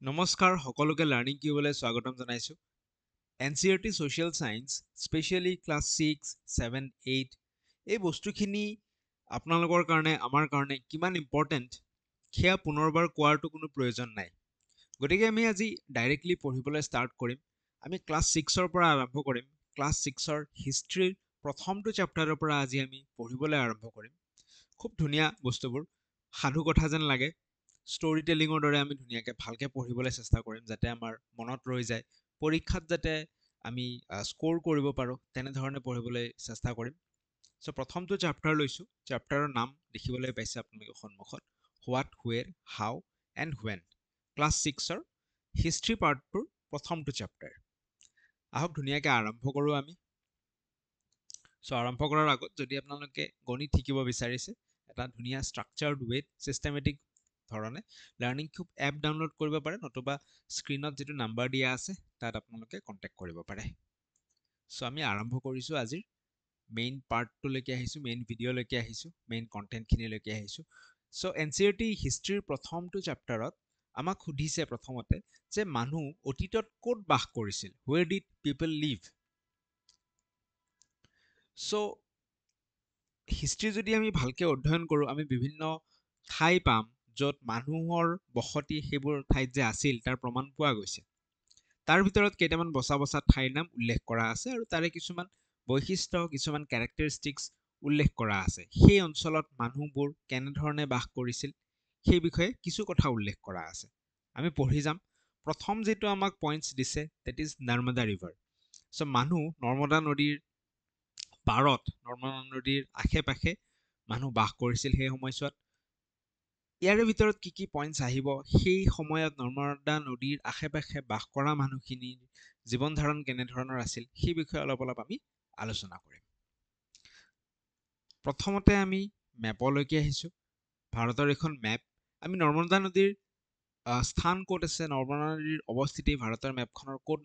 নমস্কাৰ সকলোকে লাৰ্ণিং কিউবলৈ স্বাগতম জনাইছো NCERT social science specially class 6 7 8 এই বস্তুখিনি আপোনালোকৰ কাৰণে আমাৰ কাৰণে কিমান ইম্পৰ্টেন্ট সেয়া পুনৰবাৰ কোৱাৰটো কোনো প্ৰয়োজন নাই গতিকে আমি আজি ডাইৰেক্টলি পঢ়িবলৈ ষ্টাৰ্ট কৰিম আমি ক্লাছ 6 ৰ পৰা আৰম্ভ কৰিম ক্লাছ 6 ৰ হিষ্ট্ৰীৰ প্ৰথমটো চেপ্টাৰৰ পৰা আজি আমি পঢ়িবলৈ আৰম্ভ কৰিম খুব ধুনীয়া বস্তুবোৰ সাধু কথা যেন লাগে ষ্টৰি টেলিঙৰ দৰে আমি ধুনীয়াকৈ ভালকৈ পঢ়িবলৈ চেষ্টা কৰিম যাতে আমাৰ মনত ৰৈ যায় পৰীক্ষাত যাতে আমি স্ক'ৰ কৰিব পাৰোঁ তেনেধৰণে পঢ়িবলৈ চেষ্টা কৰিম চ' প্ৰথমটো চেপ্টাৰ লৈছোঁ চেপ্টাৰৰ নাম দেখিবলৈ পাইছে আপোনালোকে সন্মুখত what where how and when class 6ৰ হিষ্ট্ৰী পাৰ্টটোৰ প্ৰথমটো চেপ্টাৰ আহক ধুনীয়াকৈ আৰম্ভ কৰোঁ আমি চ' আৰম্ভ কৰাৰ আগত যদি আপোনালোকে গণিত শিকিব বিচাৰিছে এটা ধুনীয়া ষ্ট্ৰাকচাৰ্ড ৱেত চিষ্টেমেটিক ধৰণে লাৰ্ণিং কিউব এপ ডাউনলোড কৰিব পাৰে নতুবা স্ক্ৰীনত যিটো নাম্বাৰ দিয়া আছে তাত আপোনালোকে কণ্টেক্ট কৰিব পাৰে চ' আমি আৰম্ভ কৰিছোঁ আজিৰ মেইন পাৰ্টটোলৈকে আহিছোঁ মেইন ভিডিঅ'লৈকে আহিছোঁ মেইন কণ্টেণ্টখিনিলৈকে আহিছোঁ চ' এনচিইআৰটি হিষ্ট্ৰীৰ প্ৰথমটো চেপ্টাৰত আমাক সুধিছে প্ৰথমতে যে মানুহ অতীতত ক'ত বাস কৰিছিল where did people live so' history যদি আমি ভালকৈ অধ্যয়ন কৰোঁ আমি বিভিন্ন ঠাই পাম য'ত মানুহৰ বসতি সেইবোৰ ঠাইত যে আছিল তাৰ প্ৰমাণ পোৱা গৈছে তাৰ ভিতৰত কেইটামান বচা বচা ঠাইৰ নাম উল্লেখ কৰা আছে আৰু তাৰে কিছুমান বৈশিষ্ট্য কিছুমান কেৰেক্টাৰিষ্টিক্স উল্লেখ কৰা আছে সেই অঞ্চলত মানুহবোৰ কেনেধৰণে বাস কৰিছিল সেই বিষয়ে কিছু কথা উল্লেখ কৰা আছে আমি পঢ়ি যাম প্ৰথম যিটো আমাক পইণ্টছ দিছে ডেট ইজ নৰ্মদা ৰিভাৰ চ' মানুহ নৰ্মদা নদীৰ পাৰত নৰ্মদা নদীৰ আশে পাশে মানুহ বাস কৰিছিল সেই সময়ছোৱাত ইয়াৰে ভিতৰত কি কি পইণ্টছ আহিব সেই সময়ত নৰ্মদা নদীৰ আশে পাশে বাস কৰা মানুহখিনিৰ জীৱন ধাৰণ কেনেধৰণৰ আছিল সেই বিষয়ে অলপ আমি আলোচনা কৰিম প্ৰথমতে আমি মেপলৈকে আহিছোঁ ভাৰতৰ এখন মেপ আমি নৰ্মদা নদীৰ স্থান ক'ত আছে নৰ্মদা নদীৰ অৱস্থিতি ভাৰতৰ মেপখনৰ ক'ত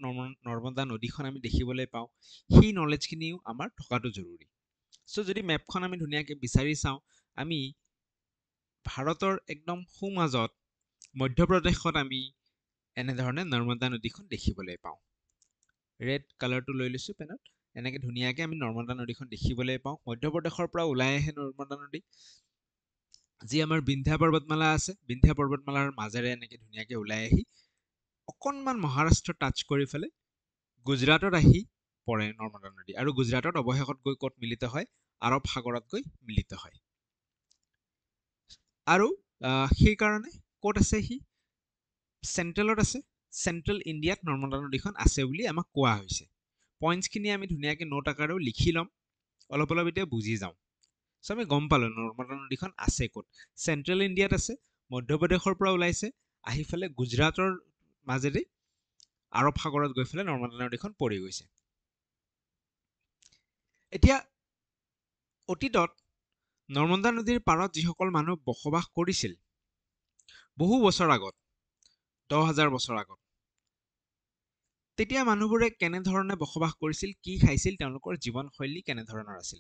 নৰ্মদা নদীখন আমি দেখিবলৈ পাওঁ সেই নলেজখিনিও আমাৰ থকাটো জৰুৰী চ' যদি মেপখন আমি ধুনীয়াকৈ বিচাৰি চাওঁ আমি ভাৰতৰ একদম সোঁমাজত মধ্যপ্ৰদেশত আমি এনেধৰণে নৰ্মদা নদীখন দেখিবলৈ পাওঁ ৰেড কালাৰটো লৈ লৈছোঁ পেনত এনেকৈ ধুনীয়াকৈ আমি নৰ্মদা নদীখন দেখিবলৈ পাওঁ মধ্যপ্ৰদেশৰ পৰা ওলাই আহে নৰ্মদা নদী যি আমাৰ বিন্ধ্যা পৰ্বতমালা আছে বিন্ধ্যা পৰ্বতমালাৰ মাজেৰে এনেকৈ ধুনীয়াকৈ ওলাই আহি অকণমান মহাৰাষ্ট্ৰ টাচ কৰি পেলাই গুজৰাটত আহি পৰে নৰ্মদা নদী আৰু গুজৰাটত অৱশেষত গৈ ক'ত মিলিত হয় আৰৱ সাগৰত গৈ মিলিত হয় আৰু সেইকাৰণে ক'ত আছে সি চেণ্ট্ৰেলত আছে চেণ্ট্ৰেল ইণ্ডিয়াত নৰ্মদা নদীখন আছে বুলি আমাক কোৱা হৈছে পইণ্টছখিনি আমি ধুনীয়াকৈ নোট আকাৰেও লিখি ল'ম অলপ এতিয়া বুজি যাওঁ চ' আমি গম পালোঁ নৰ্মদা নদীখন আছে ক'ত চেণ্ট্ৰেল ইণ্ডিয়াত আছে মধ্যপ্ৰদেশৰ পৰা ওলাইছে আহি পেলাই গুজৰাটৰ মাজেদি আৰৱ সাগৰত গৈ পেলাই নৰ্মদা নদীখন পৰি গৈছে এতিয়া অতীতত নৰ্মদা নদীৰ পাৰত যিসকল মানুহ বসবাস কৰিছিল বহু বছৰ আগত 10,000 বছৰ আগত তেতিয়া মানুহবোৰে কেনেধৰণে বসবাস কৰিছিল কি খাইছিল তেওঁলোকৰ জীৱনশৈলী কেনেধৰণৰ আছিল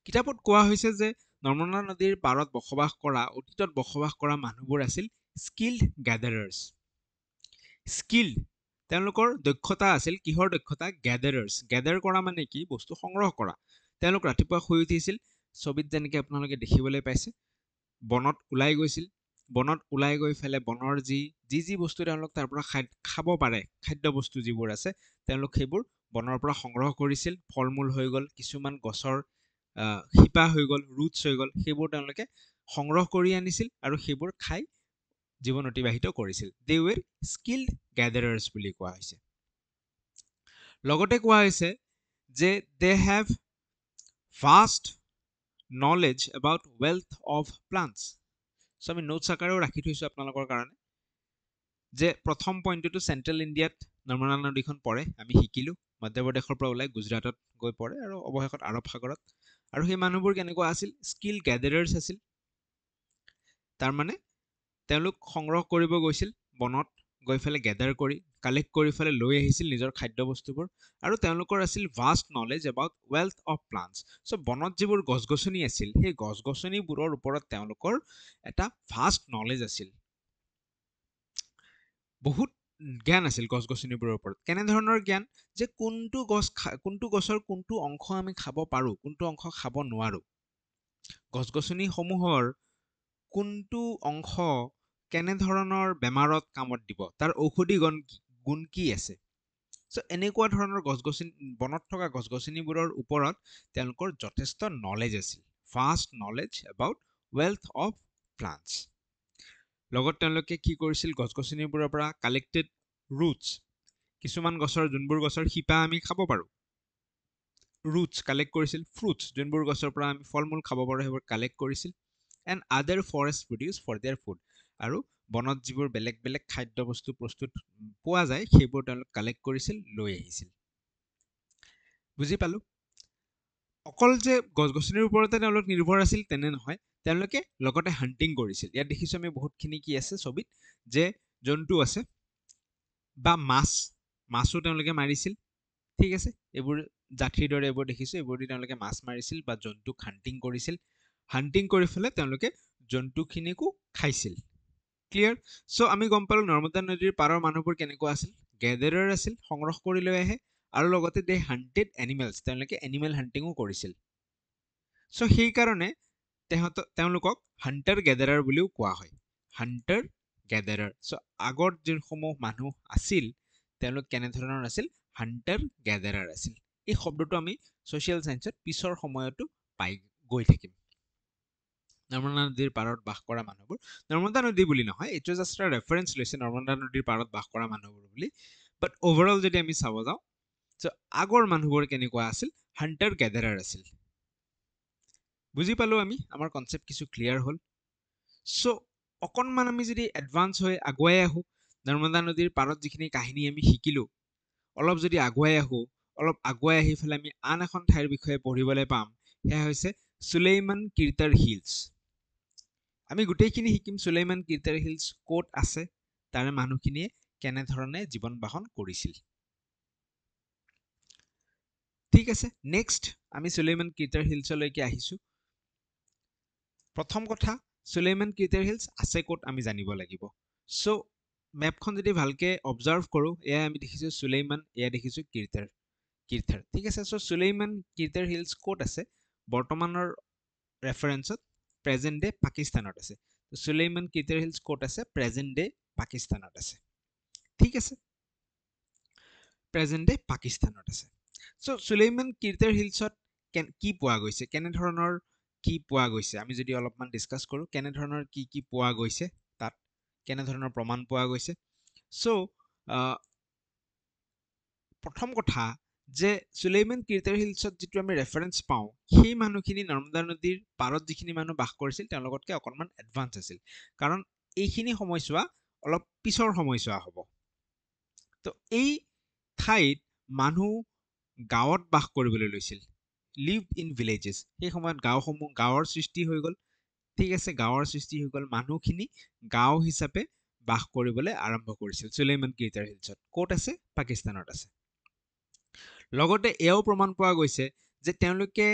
কিতাপত কোৱা হৈছে যে নৰ্মদা নদীৰ পাৰত বসবাস কৰা অতীতত বসবাস কৰা মানুহবোৰ আছিল স্কিল্ড গ্যাদাৰাৰ্ছ স্কিল্ড তেওঁলোকৰ দক্ষতা আছিল কিহৰ দক্ষতা গ্যাদাৰ কৰা মানে কি বস্তু সংগ্ৰহ কৰা তেওঁলোক ৰাতিপুৱা শুই উঠিছিল ছবিত যেনেকৈ আপোনালোকে দেখিবলৈ পাইছে বনত ওলাই গৈছিল বনত ওলাই গৈ পেলাই বনৰ যি বস্তু তেওঁলোক তাৰ পৰা খাব পাৰে খাদ্য বস্তু যিবোৰ আছে তেওঁলোক সেইবোৰ বনৰ পৰা সংগ্ৰহ কৰিছিল ফল মূল হৈ গ'ল কিছুমান গছৰ শিপা হৈ গ'ল ৰুটছ হৈ গ'ল সেইবোৰ তেওঁলোকে সংগ্ৰহ কৰি আনিছিল আৰু সেইবোৰ খাই জীৱন অতিবাহিত কৰিছিল দে ৱেৰ স্কিল্ড গ্যাদাৰাৰ্ছ বুলি কোৱা হৈছে লগতে কোৱা হৈছে যে they have vast knowledge about wealth of plants চ' আমি নোটছ আকাৰেও ৰাখি থৈছোঁ আপোনালোকৰ কাৰণে যে প্ৰথম পইণ্টটো চেণ্ট্ৰেল ইণ্ডিয়াত নৰ্মদা নদীখন পৰে আমি শিকিলোঁ মধ্যপ্ৰদেশৰ পৰা ওলাই গুজৰাটত গৈ পৰে আৰু অৱশেষত আৰৱ সাগৰত আৰু সেই মানুহবোৰ কেনেকুৱা আছিল স্কিল গ্যাদাৰাৰ্ছ আছিল তাৰমানে তেওঁলোক সংগ্ৰহ কৰিব গৈছিল বনত গৈ পেলাই গ্যাদাৰ কৰি কালেক্ট কৰি পেলাই লৈ আহিছিল নিজৰ খাদ্য বস্তুবোৰ আৰু তেওঁলোকৰ আছিল vast knowledge about wealth of plants চ' বনত যিবোৰ গছ গছনি আছিল সেই গছ গছনিবোৰৰ ওপৰত তেওঁলোকৰ এটা ভাষ্ট নলেজ আছিল বহুত জ্ঞান আছিল গছ গছনিবোৰৰ ওপৰত কেনে ধৰণৰ জ্ঞান যে কোনটো গছৰ কোনটো অংশ আমি খাব পাৰো কোনটো অংশ খাব নোৱাৰো গছ গছনিসমূহৰ কোনটো অংশ কেনে ধৰণৰ বেমাৰত কামত দিব তাৰ ঔষধি গুণ কি আছে এনেকুৱা ধৰণৰ গছ গছনি বনত থকা গছ গছনিবোৰৰ ওপৰত তেওঁলোকৰ যথেষ্ট নলেজ আছিল vast knowledge about wealth of plants লগত তেওঁলোকে কি কৰিছিল গছ গছনিবোৰৰ পৰা কালেক্টেড ৰুটছ কিছুমান গছৰ যোনবোৰ গছৰ শিপা আমি খাব পাৰো ৰুটছ কালেক্ট কৰিছিল ফ্ৰুটছ যোনবোৰ গছৰ পৰা আমি ফল মূল খাব পাৰো সেইবোৰ কালেক্ট কৰিছিল and other forest produce for their food আৰু বনত যিবোৰ বেলেগ বেলেগ খাদ্য বস্তু প্ৰস্তুত পোৱা যায় সেইবোৰ তেওঁলোক কালেক্ট কৰিছিল লৈ আহিছিল বুজি পালো অকল যে গছ গছনিৰ ওপৰতে তেওঁলোক নিৰ্ভৰ আছিল তেনে নহয় তেওঁলোকে লগতে হান্টিং কৰিছিল ইয়াত দেখিছো আমি বহুতখিনি কি আছে ছবিত যে জন্তু আছে বা মাছো তেওঁলোকে মাৰিছিল ঠিক আছে এইবোৰ জাঠিৰ দৰে এইবোৰ দেখিছো এইবোৰ দি তেওঁলোকে মাছ মাৰিছিল বা জন্তুক হান্টিং কৰিছিল হান্টিং কৰি ফেলে তেওঁলোকে জন্তুখিনিকো খাইছিল ক্লিয়াৰ সো আমি গম পালো নৰ্মদা নদীৰ পাৰৰ মানুহবোৰ কেনেকুৱা আছিল গেদাৰাৰ আছিল সংগ্ৰহ কৰি লৈ আহে আৰু লগতে দে হান্টেড এনিমেলছ তেওঁলোকে এনিমেল হান্টিঙো কৰিছিল সো সেই কাৰণে তেওঁলোকক হান্টাৰ গেদাৰাৰ বুলিও কোৱা হয় হান্টাৰ গেদাৰাৰ সো আগৰ যিসমূহ মানুহ আছিল তেওঁলোক কেনেধৰণৰ আছিল হান্টাৰ গেদাৰাৰ আছিল এই শব্দটো আমি সোশ্যাল সায়েন্সত পিছৰ সময়তো পাই গৈ থাকিম নৰ্মদা নদীৰ পাৰত বাস কৰা মানুহবোৰ নৰ্মদা নদী বুলি নহয় এইটো জাষ্ট এটা ৰেফাৰেন্স লৈছে নৰ্মদা নদীৰ পাৰত বাস কৰা মানুহবোৰ বুলি বাট ওভাৰঅল যদি আমি চাব যাওঁ আগৰ মানুহবোৰ কেনেকুৱা আছিল হান্টাৰ গেদাৰাৰ আছিল বুজি পালো আমি আমাৰ কনসেপ্ট কিছু ক্লিয়াৰ হ'ল সো অকণমান আমি যদি এডভান্স হৈ আগুৱাই আহো নৰ্মদা নদীৰ পাৰত যিখিনি কাহিনী আমি শিকিলো অলপ যদি আগুৱাই আহো অলপ আগুৱাই আহি ফেলে আমি আন এখন ঠাইৰ বিষয়ে পঢ়িবলৈ পাম সেয়া হৈছে সুলেইমান কিৰ্তাৰ হিলছ আমি গোটেইখিনি শিকিম সুলেইমান কিৰ্তাৰ হিলছ ক'ত আছে তাৰে মানুহখিনিয়ে কেনেধৰণে জীৱন বাহন কৰিছিল ঠিক আছে নেক্সট আমি সুলেইমান কিৰ্তাৰ হিলছলৈকে আহিছো প্ৰথম কথা সুলেইমান কিৰ্তাৰ হিলছ আছে ক'ত আমি জানিব লাগিব সো মেপখন যদি ভালকে অবজাৰ্ভ কৰো এয়া আমি দেখিছো সুলেইমান এয়া দেখিছো কিৰ্তাৰ ঠিক আছে সো সুলেইমান কিৰ্তাৰ হিলছ ক'ত আছে বৰ্তমানৰ ৰেফাৰেন্সত প্ৰেজেন্ট ডে পাকিস্তানত আছে সুলেইমান কিৰ্তাৰ হিলছ ক'ত আছে প্ৰেজেন্ট ডে পাকিস্তানত আছে ঠিক আছে প্ৰেজেন্ট ডে পাকিস্তানত আছে সো সুলেইমান কিৰ্তাৰ হিলছত কি পোৱা গৈছে কেনেধৰণৰ কি পোৱা গৈছে আমি যদি অলপমান ডিসকাস কৰো কেনেধৰণৰ কি পোৱা গৈছে তাত কেনেধৰণৰ প্ৰমাণ পোৱা গৈছে সো প্ৰথম কথা যে সুলেইমান কিৰ্তাৰ হিলছত যিটো আমি ৰেফাৰেন্স পাওঁ সেই মানুহখিনি নৰ্মদা নদীৰ পাৰত যিখিনি মানুহ বাস কৰিছিল তেওঁলোকতকৈ অকণমান এডভান্স আছিল কাৰণ এইখিনি সময়ছোৱা অলপ পিছৰ সময়ছোৱা হ'ব তো এই ঠাইত মানুহ গাঁৱত বাস কৰিবলৈ লৈছিল লিভ ইন ভিলেজেছ সেই সময়ত গাঁৱৰ সৃষ্টি হৈ গ'ল ঠিক আছে গাঁৱৰ সৃষ্টি হৈ গ'ল মানুহখিনি গাঁও হিচাপে বাস কৰিবলৈ আৰম্ভ কৰিছিল সুলেইমান কিৰ্তাৰ হিলছত ক'ত আছে পাকিস্তানত আছে লগতে এও প্ৰমাণ পোৱা গৈছে যে তেওঁলোকে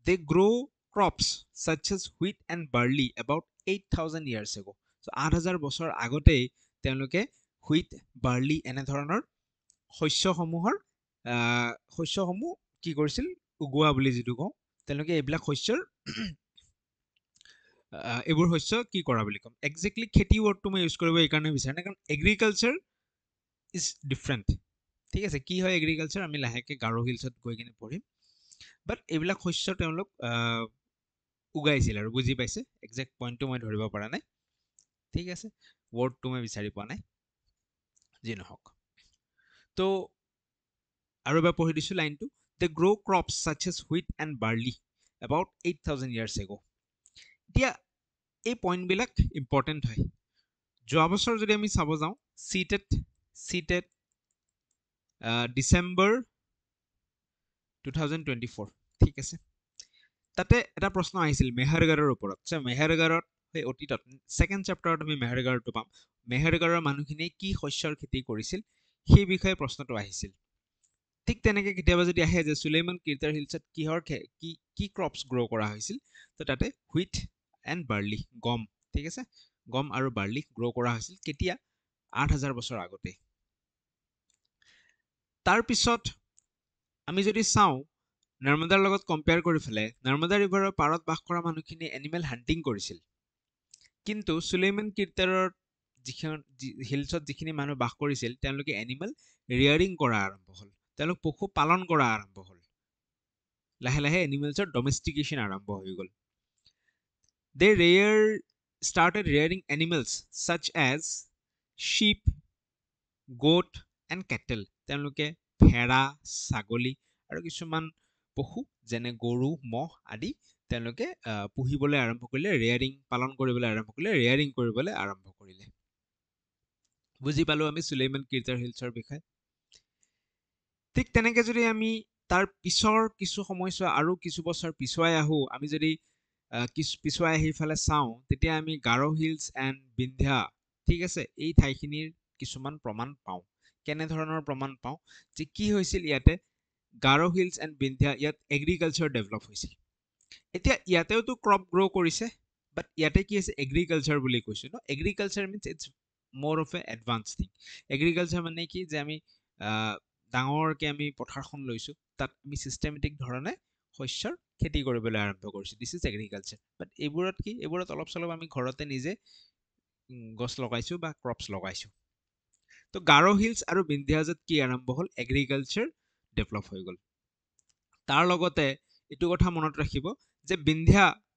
they grow crops such as wheat and barley about 8,000 years ago so 8,000 বছৰ আগতেই তেওঁলোকে wheat barley এনে ধৰণৰ শস্যসমূহ কি কৰিছিল উগোৱা বুলি যিটো কওঁ তেওঁলোকে এইবিলাক শস্যৰ এইবোৰ শস্য কি কৰা বুলি কম একজেক্টলি খেতি ৱৰ্ডটো মই ইউজ কৰিব এই কাৰণে বিচাৰা নাই কাৰণ এগ্ৰিকালচাৰ ইজ ডিফাৰেণ্ট ঠিক আছে কি হয় এগ্ৰিকালচাৰ আমি লাহেকে গাৰো হিলছত গৈ কিনে পঢ়িম বাট এইবিলাক শস্য তেওঁলোক উগাইছিল আৰু বুজি পাইছে একজেক্ট পইণ্টটো মই ধৰিব পৰা নাই ঠিক আছে ৱৰ্ডটো মই বিচাৰি পোৱা নাই যি নহওক তো আৰু এবাৰ পঢ়ি দিছো লাইনটো they grow crops such as wheat and barley about 8,000 years ago এতিয়া এই পইণ্টবিলাক ইম্পৰ্টেণ্ট হয় যোৱা বছৰ যদি আমি চাব যাওঁ চিটেট ডিচেম্বৰ 2024 ঠিক আছে তাতে এটা প্ৰশ্ন আহিছিল মেহৰগড়ৰ ওপৰত মেহৰগড়ত সেই অতীতত ছেকেণ্ড চেপ্টাৰত আমি মেহৰগড়টো পাম মেহৰগড়ৰ মানুহখিনিয়ে কি শস্যৰ খেতি কৰিছিল সেই বিষয়ে প্ৰশ্নটো আহিছিল ঠিক তেনেকে কেতিয়াবা যদি আহে যে সুলেইমান কিৰ্তাৰ হিলছত কি ক্ৰপছ গ্ৰ' কৰা হৈছিল তো তাতে হুইট এণ্ড বাৰ্লি গম ঠিক আছে গম আৰু বাৰ্লি গ্ৰ' কৰা হৈছিল কেতিয়া 8000 বছৰ আগতে তাৰ পিছত আমি যদি চাওঁ নৰ্মদাৰ লগত কম্পেয়াৰ কৰি ফেলে নৰ্মদা ৰিভাৰৰ পাৰত বাস কৰা মানুহখিনি এনিমেল হান্টিং কৰিছিল কিন্তু সুলেইমান কিৰ্তাৰৰ যিখন হিলছত যিখিনি মানুহ বাস কৰিছিল তেওঁলোকে এনিমেল ৰিয়াৰিং কৰা আৰম্ভ হ'ল তেওঁলোক পশু পালন কৰা আৰম্ভ হ'ল লাহে লাহে এনিমেলছৰ ডমেষ্টিকেশ্যন আৰম্ভ হৈ গ'ল they started rearing animals such as sheep goat and cattle তেওঁলোকে ভেড়া ছাগলী আৰু কিছুমান পশু যেনে গৰু মহ আদি তেওঁলোকে পুহিবলৈ আৰম্ভ কৰিলে ৰেয়াৰিং পালন কৰিবলৈ আৰম্ভ কৰিলে ৰেয়াৰিং কৰিবলৈ আৰম্ভ কৰিলে বুজি পালো আমি সুলেইমান কিৰ্তাৰ হিলছৰ বিষয়ে ঠিক তেনেকে যদি আমি তাৰ পিছৰ কিছু সময়ছোৱা আৰু কিছু বছৰ পিছুৱাই আহো আমি যদি পিছুৱাই আহি ফালে চাওঁ তেতিয়া আমি গাৰো হিলছ এণ্ড বিন্ধ্যা ঠিক আছে এই ঠাইখিনিৰ কিছুমান প্ৰমাণ পাওঁ কেনে ধৰণৰ প্ৰমাণ পাওঁ যে কি হৈছিল ইয়াতে গাৰো হিলছ এণ্ড বিন্ধ্যা ইয়াত এগ্ৰিকালচাৰ ডেভেলপ হৈছিল এতিয়া ইয়াতেওতো ক্ৰপ গ্ৰ' কৰিছে বাট ইয়াতে কি আছে এগ্ৰিকালচাৰ বুলি কৈছো ন এগ্ৰিকালচাৰ মিনছ ইটছ মোৰ of A advance thing agriculture মানে কি যে আমি ডাঙৰকে আমি পথাৰখন লৈছো তাত আমি চিষ্টেমেটিক ধৰণে শস্যৰ খেতি কৰিবলৈ আৰম্ভ কৰিছো দিছ ইজ এগ্ৰিকালচাৰ বাট এইবোৰত কি এইবোৰত অলপ চলপ আমি ঘৰতে নিজে গছ লগাইছো বা ক্ৰপছ লগাইছো তো গাৰো হিলছ আৰু বিন্ধ্যাজত কি আৰম্ভ হ'ল এগ্ৰিকালচাৰ ডেভেলপ হৈ গ'ল তাৰ লগতে এইটো কথা মনত ৰাখিব যে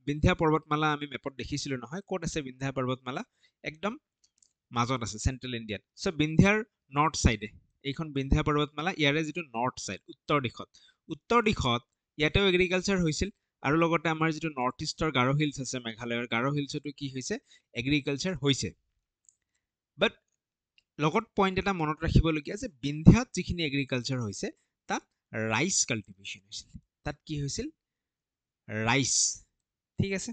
বিন্ধ্যা পৰ্বতমালা আমি মেপত দেখিছিলো নহয় ক'ত আছে বিন্ধ্যা পৰ্বতমালা একদম মাজত আছে চেন্ট্ৰেল ইণ্ডিয়াত সো বিন্ধ্যাৰ নৰ্থ সাইডে এইখন বিন্ধ্যা পৰ্বতমালা ইয়াৰে যিটো নৰ্থ সাইড উত্তৰ দিশত ইয়াতেও এগ্ৰিকালচাৰ হৈছিল আৰু লগতে আমাৰ যিটো নৰ্থ ইষ্টৰ গাৰো হিলছ আছে মেঘালয়ৰ গাৰো হিলছতো কি হৈছে এগ্ৰিকালচাৰ হৈছে বাট লগত পইণ্ট এটা মনত ৰাখিবলগীয়া যে বিন্ধ্যাত যিখিনি এগ্ৰিকালচাৰ হৈছে তাত ৰাইচ কাল্টিভেশ্যন হৈছিল তাত কি হৈছিল ৰাইচ ঠিক আছে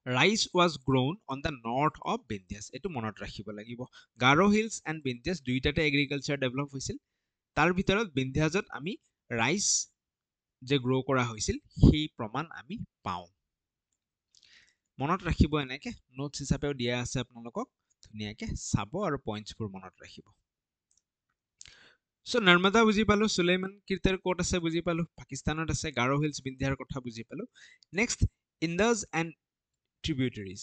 rice was grown on the north of Vindhyas এটো মনত ৰাখিব লাগিব গাৰো হিলছ এণ্ড বিন্ধ্যাস দুইটাতে এগ্ৰিকালচাৰ ডেভেলপ হৈছিল তাৰ ভিতৰত বিন্ধ্যাজত আমি ৰাইচ যে গ্ৰ' কৰা হৈছিল সেই প্ৰমাণ আমি পাওঁ মনত ৰাখিব এনেকে নোটছ হিচাপেও দিয়া আছে আপোনালোকক ধুনীয়াকে চাব আৰু পইণ্টছবোৰ মনত ৰাখিব সো নৰ্মদা বুজি পালো সুলেইমান কিৰ্তাৰ ক'ত আছে বুজি পালো পাকিস্তানত আছে গাৰো হিলছ বিন্ধ্যাৰ কথা বুজি পালো next Indus and tributaries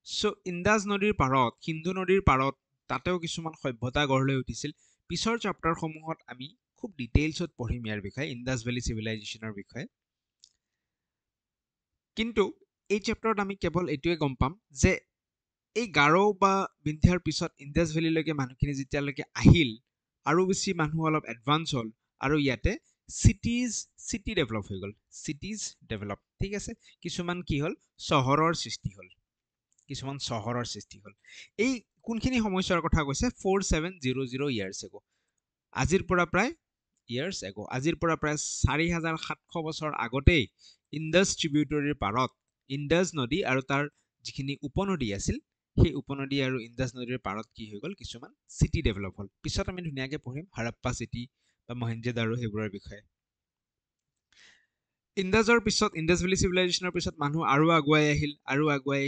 so Indus নদীৰ পাৰত সিন্ধু নদীৰ পাৰত তাতেও কিছুমান সভ্যতা গঢ় লৈ উঠিছিল পিছৰ চেপ্টাৰসমূহত আমি খুব ডিটেইলছত পঢ়িম ইয়াৰ বিষয়ে ইণ্ডাছ ভেলী চিভিলাইজেশ্যনৰ বিষয়ে কিন্তু এই চেপ্টাৰত আমি কেৱল এইটোৱে গম পাম যে এই গাৰো বা বিন্ধ্যাৰ পিছত ইণ্ডাছ ভেলীলৈকে মানুহখিনি যেতিয়ালৈকে আহিল আৰু বেছি মানুহ অলপ এডভান্স হ'ল আৰু ইয়াতে চিটি ডেভেলপ হৈ গ'ল চিটিজ ডেভেলপ ঠিক আছে কিছুমান কি হ'ল চহৰৰ সৃষ্টি হ'ল এই কোনখিনি সময়ছোৱাৰ কথা কৈছে 4700 ইয়াৰ্ছ এগো আজিৰ পৰা প্ৰায় 4700 বছৰ আগতেই ইণ্ডাছ ট্ৰিবিউটৰীৰ পাৰত ইণ্ডাছ নদী আৰু তাৰ যিখিনি উপনদী আছিল সেই উপনদী আৰু ইণ্ডাছ নদীৰ পাৰত কি হৈ গ'ল কিছুমান চিটি ডেভেলপ হ'ল পিছত আমি ধুনীয়াকে পঢ়িম হাৰাপ্পা চিটি বা মহেঞ্জোদাৰো সেইবোৰৰ বিষয়ে ইণ্ডাছৰ পিছত ইণ্ডাছ ভেলী চিভিলাইজেশ্যনৰ পিছত মানুহ আৰু আগুৱাই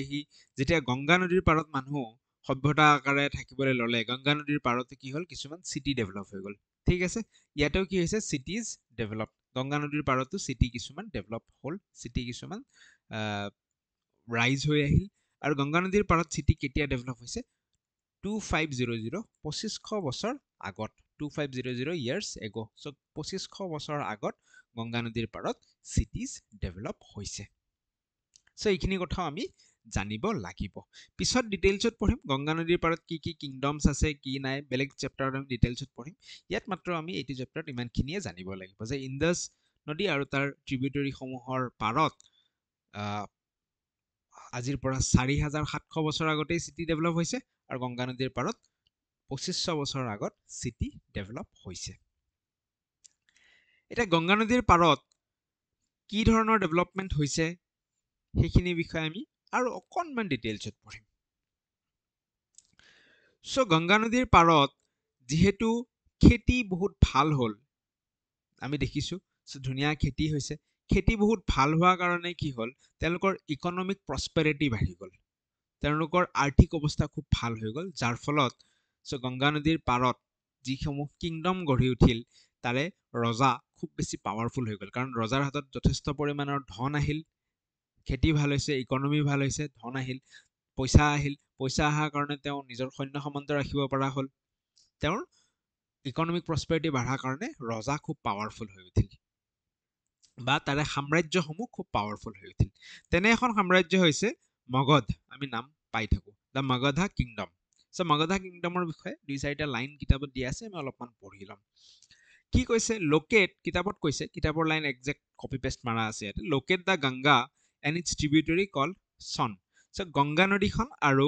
আহি যেতিয়া গংগা নদীৰ পাৰত মানুহ সভ্যতা আকাৰে থাকিবলৈ ল'লে গংগা নদীৰ পাৰতে কি হ'ল কিছুমান চিটি ডেভেলপ হৈ গ'ল ঠিক আছে ইয়াতেও কি হৈছে চিটিজ ডেভেলপ গংগা নদীৰ পাৰতো চিটি কিছুমান ডেভেলপ হ'ল চিটি কিছুমান ৰাইজ হৈ আহিল আৰু গংগা নদীৰ পাৰত চিটি কেতিয়া ডেভেলপ হৈছে 2500 বছৰ আগত 2500 ইয়াৰ্ছ এগো সো 2500 বছৰ আগত গংগা নদীৰ পাৰত চিটিজ ডেভেলপ হৈছে সো এইখিনি কথাও আমি জানিব লাগিব পিছত ডিটেইলছত পঢ়িম গংগা নদীৰ পাৰত কি কি কিংডমছ আছে কি নাই বেলেগ চেপ্টাৰত আমি ডিটেইলছত পঢ়িম ইয়াত মাত্ৰ আমি এইটো চেপ্টাৰত ইমানখিনিয়ে জানিব লাগিব যে ইণ্ডাছ নদী আৰু তাৰ ট্ৰিবিউটৰীসমূহৰ পাৰত আজিৰ পৰা 4700 বছৰ আগতেই চিটি ডেভেলপ হৈছে আৰু গংগা নদীৰ পাৰত 2500 বছৰ আগত চিটি ডেভেলপ হৈছে এটা গংগা নদীৰ পাৰত কি ধৰণৰ ডেভেলপমেন্ট হৈছে সেইখিনি বিষয়ে আমি আৰু অকনমান ডিটেইলছত পঢ়িম সো গংগা নদীৰ পাৰত যেহেতু খেতি বহুত ভাল হ'ল আমি দেখিছো ধুনীয়া খেতি হৈছে খেতি বহুত ভাল হোৱাৰ কাৰণে কি হ'ল তেওঁলোকৰ ইকনমিক প্ৰসপেৰিটি বাঢ়ি গ'ল তেওঁলোকৰ আৰ্থিক অৱস্থা খুব ভাল হৈ গ'ল, যাৰ ফলত গংগা নদীৰ পাৰত যিসমূহ কিংডম গঢ়ি উঠিল তাৰে ৰজা খুব বেছি পাৱাৰফুল হৈ গ'ল, কাৰণ ৰজাৰ হাতত যথেষ্ট পৰিমাণৰ ধন আহিল, খেতি ভাল হৈছে, ইকনমি ভাল হৈছে, ধন আহিল, পইচা আহিল, পইচা অহাৰ কাৰণে তেওঁ নিজৰ সৈন্য সামন্ত ৰাখিব পৰা হ'ল, তেওঁৰ ইকনমিক প্ৰস্পেৰিটি বঢ়াৰ কাৰণে ৰজা খুব পাৱাৰফুল হৈ উঠিল বা তাৰে সাম্ৰাজ্যসমূহ খুব পাৱাৰফুল হৈ উঠিল। তেনে এখন সাম্ৰাজ্য হৈছে মগধ, আমি নাম পাই থাকো, দ্য মগধা কিংডম। মগধা কিংডমৰ বিষয়ে 2-4টা লাইন কিতাপত দিয়া আছে, আমি অলপমান পঢ়ি ল'ম। কি কৈছে? লোকেট, কিতাপত কৈছে, কিতাপৰ লাইন একজেক্ট কপি পেষ্ট মাৰা আছে ইয়াতে। Locate the Ganga and its tributary called Son. Ganga নদীখন আৰু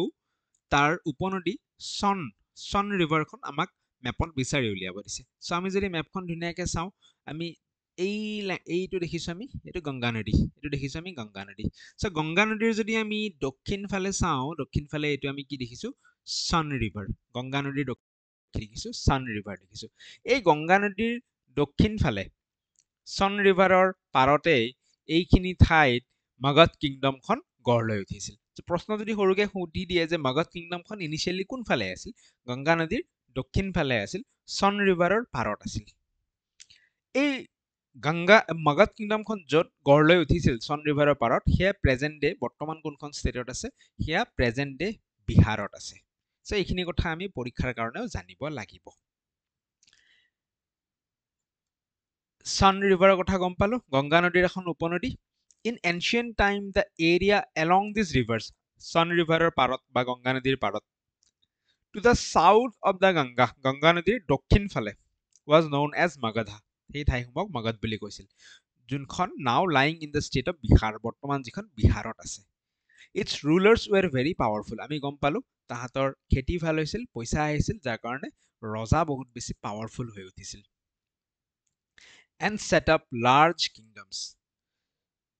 তাৰ উপনদী চন ৰিভাৰখন আমাক মেপত বিচাৰি উলিয়াব দিছে। আমি যদি মেপখন ধুনীয়াকৈ চাওঁ, আমি এইটো দেখিছো, আমি এইটো গংগা নদী, এইটো দেখিছো আমি গংগা নদী। গংগা নদীৰ যদি আমি দক্ষিণ ফালে চাওঁ, দক্ষিণ ফালে এইটো আমি কি দেখিছো? চন ৰিভাৰ। গংগা নদীৰ দেখিছো, চন ৰিভাৰ দেখিছো। এই গংগা নদীৰ দক্ষিণ ফালে চন ৰিভাৰৰ পাৰতে এইখিনি ঠাইত মগধ কিংডমখন গঢ় লৈ উঠিছিল। প্ৰশ্ন যদি সৰুকে সুধি দিয়ে যে মগধ কিংডমখন ইনিচিয়েলি কোনফালে আছিল? গংগা নদীৰ দক্ষিণ ফালে আছিল, চন ৰিভাৰৰ পাৰত আছিল। এই মগধ কিংডমখন য'ত গঢ় লৈ উঠিছিল চন ৰিভাৰৰ পাৰত, সেয়া প্ৰেজেন্ট ডে বৰ্তমান কোনখন ষ্টেটত আছে? সেয়া প্ৰেজেন্ট ডে বিহাৰত আছে। এইখিনি কথা আমি পৰীক্ষাৰ কাৰণেও জানিব লাগিব। চন ৰিভাৰৰ কথা গম পালো, গংগা নদীৰ এখন উপনদী। In ancient time the area along this reverse, চন ৰিভাৰৰ পাৰত বা গংগা নদীৰ পাৰত, to the south of the Ganga, Ganga নদীৰ দক্ষিণ ফালে, ৱাজ নউন এজ মগধা, সেই ঠাইসমূহক মগধ বুলি কৈছিল, যোনখন নাও lying in the state of Bihar, বৰ্তমান যিখন বিহাৰত আছে। ইটছ ৰুলাৰ্ছ ৱেৰ ভেৰি পাৱাৰফুল, আমি গম পালো তাহাঁতৰ খেতি ভাল হৈছিল, পইচা আহিছিল, যাৰ কাৰণে ৰজা বহুত বেছি পাৱাৰফুল হৈ উঠিছিল। And set up large kingdoms,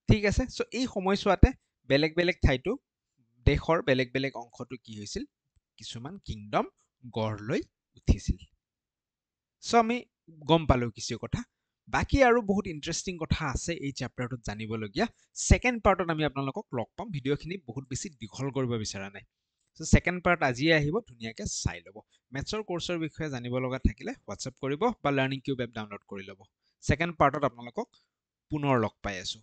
ঠিক আছে। এই সময়ছোৱাতে বেলেগ বেলেগ ঠাইতো, দেশৰ বেলেগ বেলেগ অংশতো কি হৈছিল? কিছুমান কিংডম গঢ় লৈ উঠিছিল। আমি গম পালো কিছু কথা। বাকী আৰু বহুত ইণ্টাৰেষ্টিং কথা আছে এই চেপ্টাৰটোত জানিবলগীয়া। ছেকেণ্ড পাৰ্টত আমি আপোনালোকক লগ পাম। ভিডিঅ'খিনি বহুত বেছি দীঘল কৰিব বিচৰা নাই। ছেকেণ্ড পাৰ্ট আজিয়ে আহিব, ধুনীয়াকৈ চাই ল'ব। মেথছৰ কোৰ্চৰ বিষয়ে জানিব লগা থাকিলে হোৱাটছএপ কৰিব বা লাৰ্ণিং কিউব এপ ডাউনলোড কৰি ল'ব। ছেকেণ্ড পাৰ্টত আপোনালোকক পুনৰ লগ পাই আছো।